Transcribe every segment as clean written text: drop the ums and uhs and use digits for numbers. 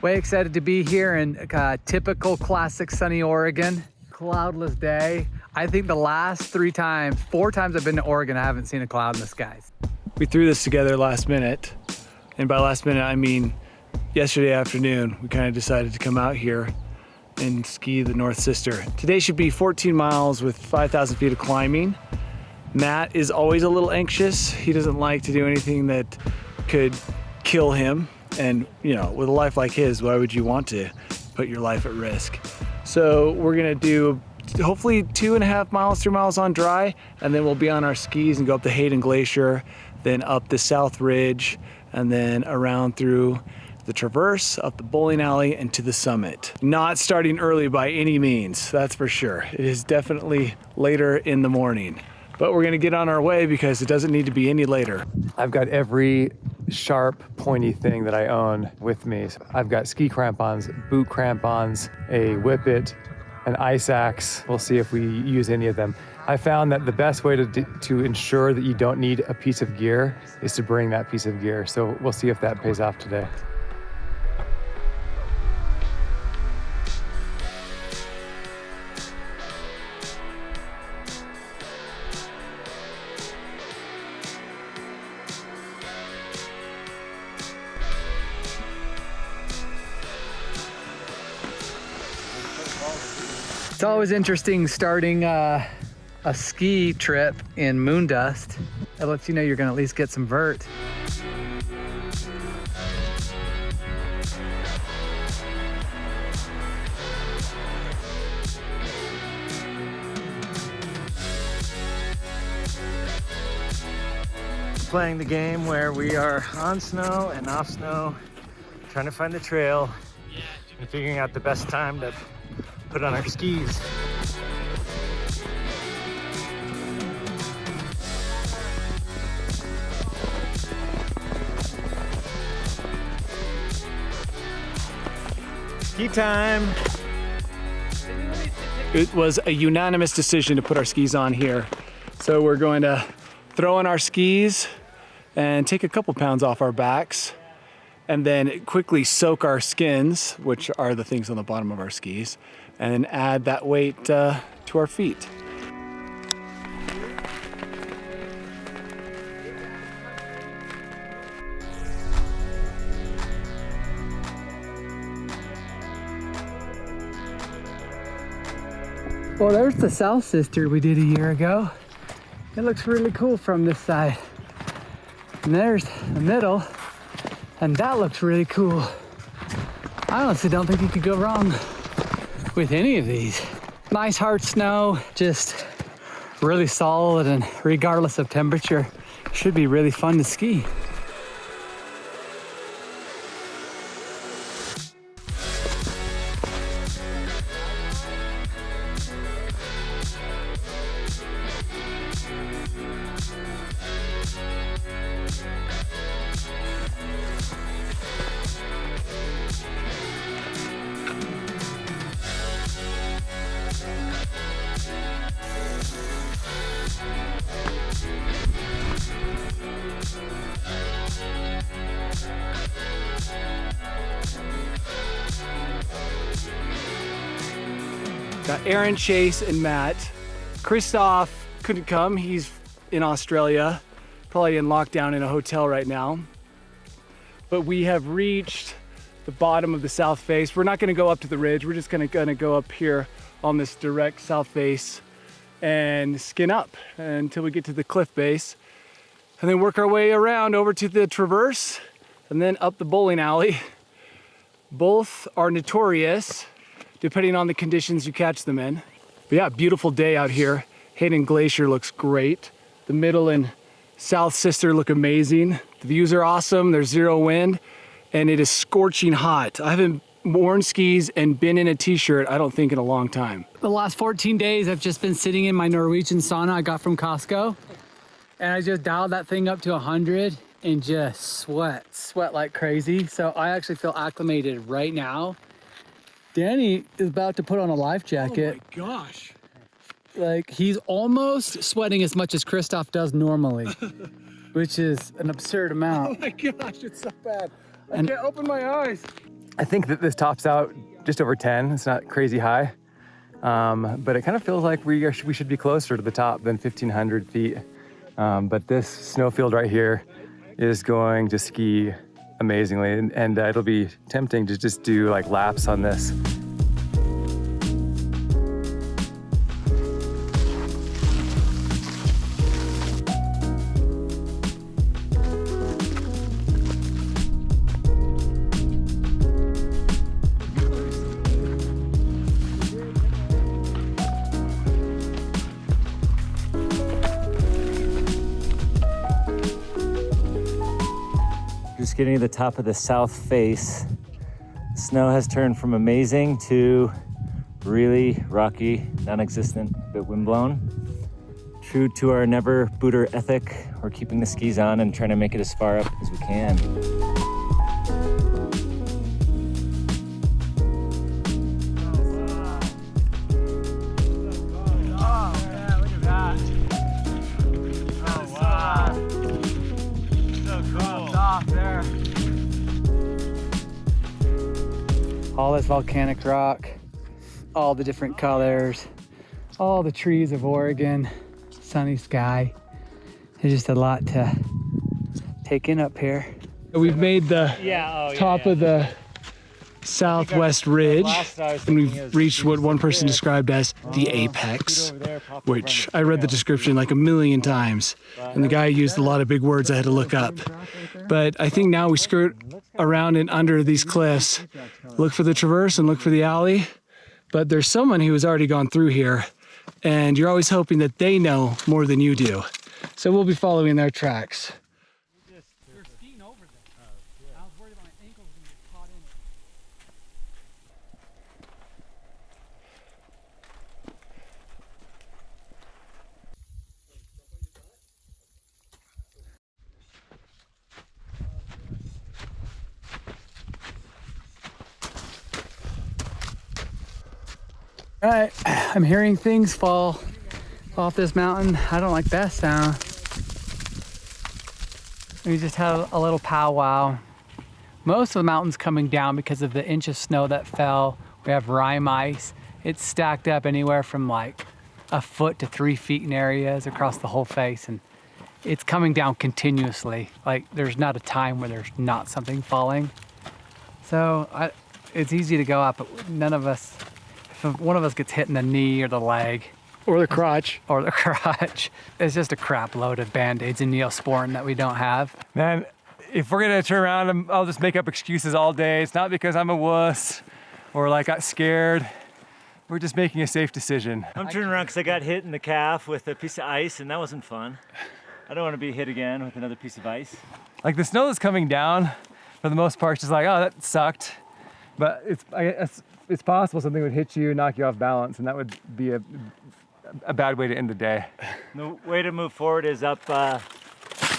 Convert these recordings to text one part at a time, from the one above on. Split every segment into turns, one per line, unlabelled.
Way excited to be here in typical classic sunny Oregon. Cloudless day. I think the last 4 times I've been to Oregon, I haven't seen a cloud in the skies.
We threw this together last minute. And by last minute, I mean yesterday afternoon. We kind of decided to come out here and ski the North Sister. Today should be 14 miles with 5,000 feet of climbing. Matt is always a little anxious. He doesn't like to do anything that could kill him. And you know, with a life like his, why would you want to put your life at risk? So we're gonna do hopefully 2.5 miles, 3 miles on dry, and then we'll be on our skis and go up the Hayden Glacier, then up the South Ridge, and then around through the Traverse, up the bowling alley, and to the summit. Not starting early by any means, that's for sure. It is definitely later in the morning. But we're gonna get on our way because it doesn't need to be any later.
I've got every sharp, pointy thing that I own with me. So I've got ski crampons, boot crampons, a whippet, an ice axe. We'll see if we use any of them. I found that the best way to ensure that you don't need a piece of gear is to bring that piece of gear. So we'll see if that pays off today.
It's always interesting starting a ski trip in moon dust. It lets you know you're gonna at least get some vert.
Playing the game where we are on snow and off snow, trying to find the trail and figuring out the best time to put on our skis. Ski time.
It was a unanimous decision to put our skis on here. So we're going to throw in our skis and take a couple pounds off our backs, and then quickly soak our skins, which are the things on the bottom of our skis, and add that weight to our feet.
Well, there's the South Sister we did a year ago. It looks really cool from this side. And there's the middle, and that looks really cool. I honestly don't think you could go wrong with any of these. Nice hard snow, just really solid, and regardless of temperature, should be really fun to ski.
Got Aaron, Chase, and Matt. Christoph couldn't come. He's in Australia, probably in lockdown in a hotel right now. But we have reached the bottom of the south face. We're not gonna go up to the ridge. We're just gonna go up here on this direct south face and skin up until we get to the cliff base, and then work our way around over to the Traverse and then up the bowling alley. Both are notorious depending on the conditions you catch them in. But yeah, beautiful day out here. Hayden Glacier looks great. The middle and South Sister look amazing. The views are awesome, there's zero wind, and it is scorching hot. I haven't worn skis and been in a t-shirt, I don't think, in a long time.
The last 14 days, I've just been sitting in my Norwegian sauna I got from Costco. And I just dialed that thing up to 100 and just sweat like crazy. So I actually feel acclimated right now. Danny is about to put on a life jacket.
Oh my gosh.
Like, he's almost sweating as much as Christoph does normally, which is an absurd amount.
Oh my gosh, it's so bad. I can't open my eyes.
I think that this tops out just over 10. It's not crazy high, but it kind of feels like we should be closer to the top than 1,500 feet. But this snowfield right here is going to ski amazingly, and it'll be tempting to just do like laps on this.
Just getting to the top of the south face. Snow has turned from amazing to really rocky, non-existent, a bit windblown. True to our never booter ethic, we're keeping the skis on and trying to make it as far up as we can.
All this volcanic rock, all the different colors, all the trees of Oregon, sunny sky. There's just a lot to take in up here.
We've made the top of the southwest ridge, and we've reached what one person described as the apex, which I read the description like 1,000,000 times, and the guy used a lot of big words I had to look up. But I think now we skirt around and under these cliffs, look for the traverse and look for the alley. But there's someone who has already gone through here, and you're always hoping that they know more than you do. So we'll be following their tracks.
We're skiing over them. I was worried about my ankles being caught in it. All right, I'm hearing things fall off this mountain. I don't like that sound. We just had a little powwow. Most of the mountain's coming down because of the inch of snow that fell. We have rime ice. It's stacked up anywhere from like 1 foot to 3 feet in areas across the whole face, and it's coming down continuously. Like there's not a time where there's not something falling. So it's easy to go up, but none of us, if one of us gets hit in the knee or the leg,
Or the crotch.
it's just a crap load of Band-Aids and Neosporin that we don't have.
Man, if we're gonna turn around, I'll just make up excuses all day. It's not because I'm a wuss or like got scared. We're just making a safe decision.
I'm turning around because I got hit in the calf with a piece of ice, and that wasn't fun. I don't want to be hit again with another piece of ice.
Like the snow that's coming down, for the most part, just like, oh, that sucked. But it's possible something would hit you, knock you off balance, and that would be a bad way to end the day.
The way to move forward is up.
There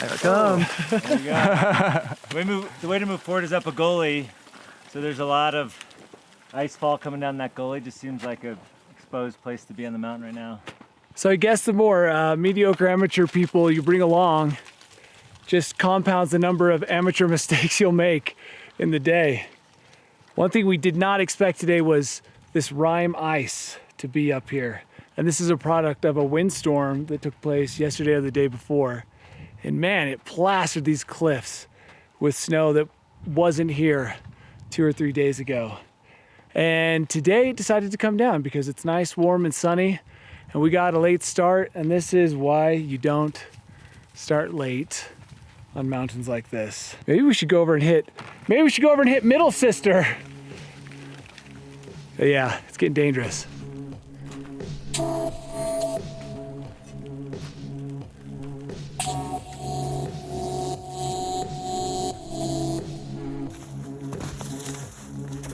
it comes.
There you go. The way to move forward is up a gully. So there's a lot of ice fall coming down that gully. Just seems like a exposed place to be on the mountain right now.
So I guess the more mediocre amateur people you bring along just compounds the number of amateur mistakes you'll make in the day. One thing we did not expect today was this rime ice to be up here. And this is a product of a windstorm that took place yesterday or the day before. And man, it plastered these cliffs with snow that wasn't here 2 or 3 days ago. And today it decided to come down because it's nice, warm, and sunny. And we got a late start, and this is why you don't start late on mountains like this. Maybe we should go over and hit Middle Sister. But yeah, it's getting dangerous.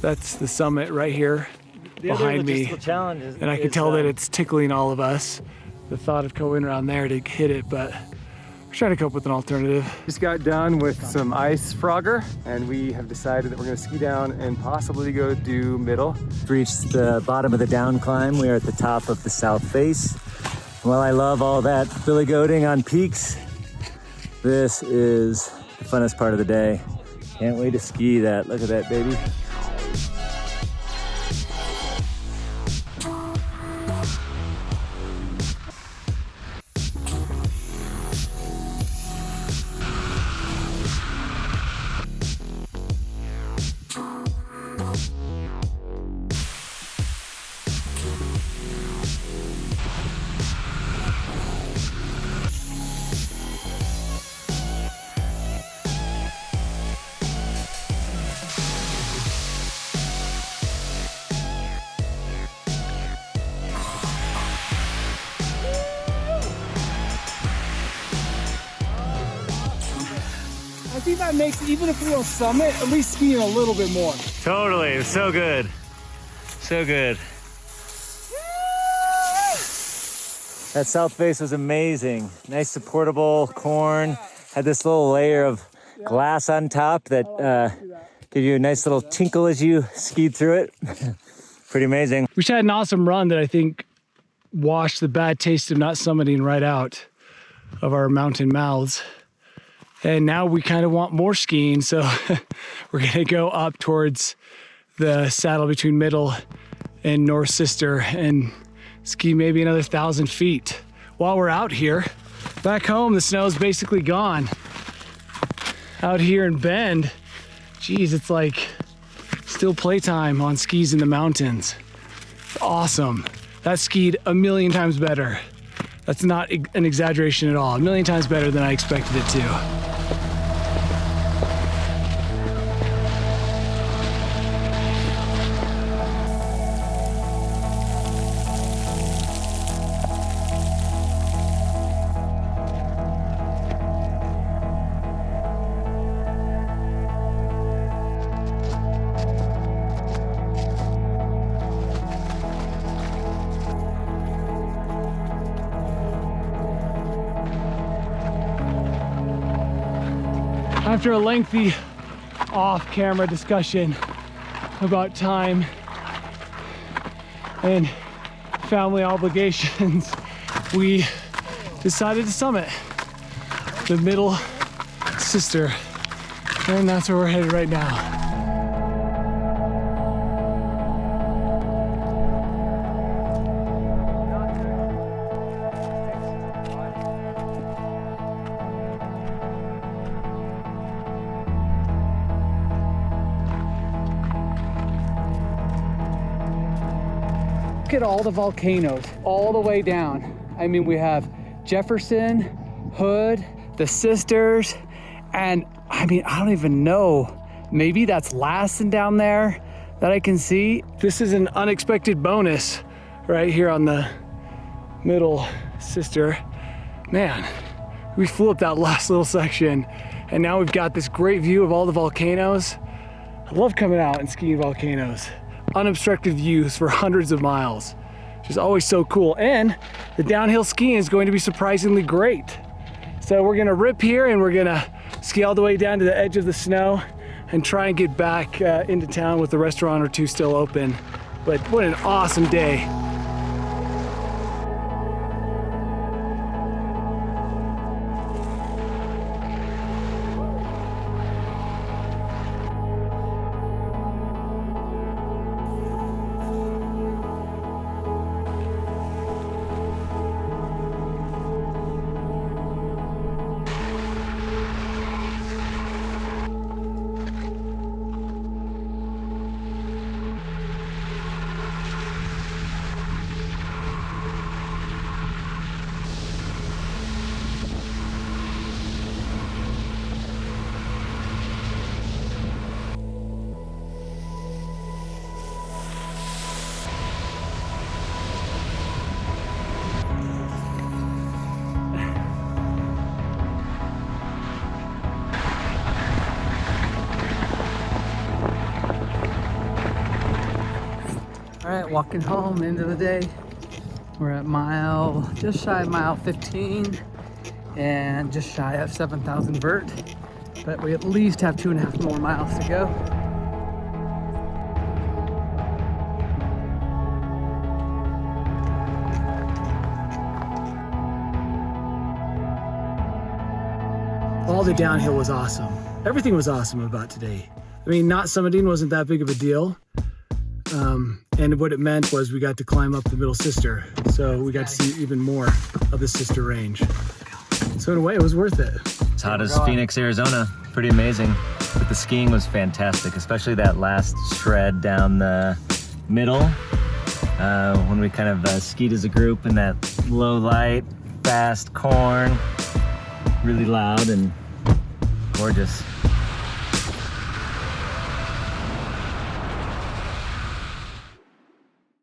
That's the summit right here behind me. And I can tell that it's tickling all of us, the thought of going around there to hit it, but we're trying to come up with an alternative.
Just got done with some ice frogger, and we have decided that we're gonna ski down and possibly go do middle.
Reached the bottom of the down climb. We are at the top of the south face. While I love all that billy goating on peaks, this is the funnest part of the day. Can't wait to ski that. Look at that, baby.
think that makes, even if we don't summit, at least skiing a little bit more.
Totally, it was so good. So good. That south face was amazing. Nice supportable corn. Had this little layer of glass on top that gave you a nice little tinkle as you skied through it. Pretty amazing.
We just had an awesome run that I think washed the bad taste of not summiting right out of our mountain mouths. And now we kind of want more skiing, so we're gonna go up towards the saddle between Middle and North Sister and ski maybe another 1,000 feet. While we're out here, back home the snow's basically gone. Out here in Bend, geez, it's like still playtime on skis in the mountains. It's awesome. That skied a million times better. That's not an exaggeration at all. A million times better than I expected it to. After a lengthy off-camera discussion about time and family obligations, we decided to summit the Middle Sister, and that's where we're headed right now. Look at all the volcanoes all the way down. I mean, we have Jefferson, Hood, the Sisters, and I mean, I don't even know. Maybe that's Lassen down there that I can see. This is an unexpected bonus right here on the Middle Sister. Man, we flew up that last little section and now we've got this great view of all the volcanoes. I love coming out and skiing volcanoes. Unobstructed views for hundreds of miles, which is always so cool. And the downhill skiing is going to be surprisingly great. So we're gonna rip here and we're gonna ski all the way down to the edge of the snow and try and get back into town with a restaurant or two still open. But what an awesome day.
All right, walking home, end of the day. We're at just shy of mile 15 and just shy of 7,000 vert, but we at least have 2.5 more miles to go.
All the downhill was awesome. Everything was awesome about today. I mean, not summiting wasn't that big of a deal. And what it meant was we got to climb up the Middle Sister. So we got to see even more of the Sister Range. So in a way, it was worth it.
It's hot as Phoenix, Arizona. Pretty amazing. But the skiing was fantastic, especially that last shred down the middle. When we kind of skied as a group in that low light, fast corn, really loud and gorgeous.